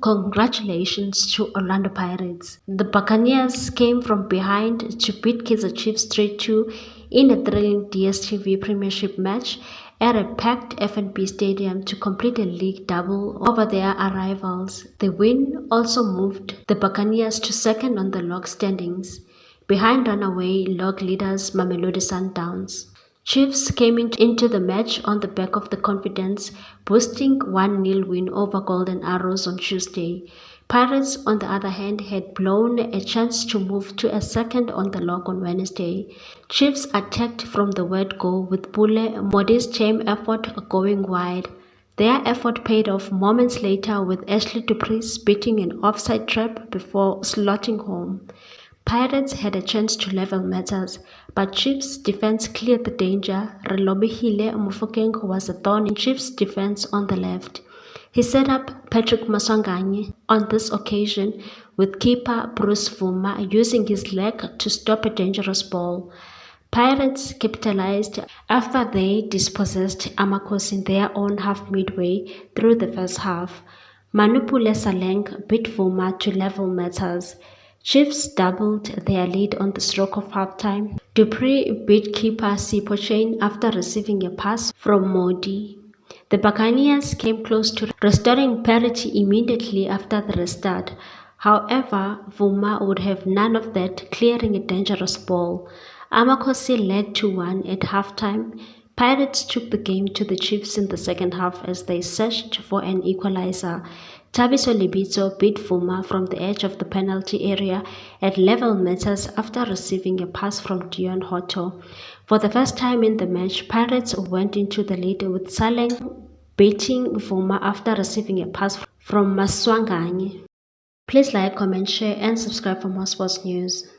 congratulations to Orlando Pirates. The Buccaneers came from behind to beat Kaizer Chiefs 3-2 in a thrilling DStv Premiership match at a packed FNB Stadium to complete a league double over their rivals. The win also moved the Buccaneers to second on the log standings, behind runaway log leaders Mamelodi Sundowns. Chiefs came into the match on the back of the confidence, boasting 1-0 win over Golden Arrows on Tuesday. Pirates, on the other hand, had blown a chance to move to a second on the log on Wednesday. Chiefs attacked from the word go with Pule Modi's team effort going wide. Their effort paid off moments later with Ashley Dupree's beating an offside trap before slotting home. Pirates had a chance to level matters, but Chiefs' defense cleared the danger. Relobehile Mofokeng was a thorn in Chiefs' defense on the left. He set up Patrick Maswanganyi on this occasion, with keeper Bruce Vuma using his leg to stop a dangerous ball. Pirates capitalized after they dispossessed Amakhosi in their own half midway through the first half. Manupule Saleng beat Vuma to level matters. Chiefs doubled their lead on the stroke of halftime. Dupree beat keeper Sipho Chain after receiving a pass from Modi. The Buccaneers came close to restoring parity immediately after the restart. However, Vuma would have none of that, clearing a dangerous ball. Amakhosi led 2-1 at halftime. Pirates took the game to the Chiefs in the second half as they searched for an equalizer. Thabiso Lebitso beat Vuma from the edge of the penalty area at level matters after receiving a pass from Dion Hotto. For the first time in the match, Pirates went into the lead with Saleng beating Vuma after receiving a pass from Maswanganyi. Please like, comment, share and subscribe for more sports news.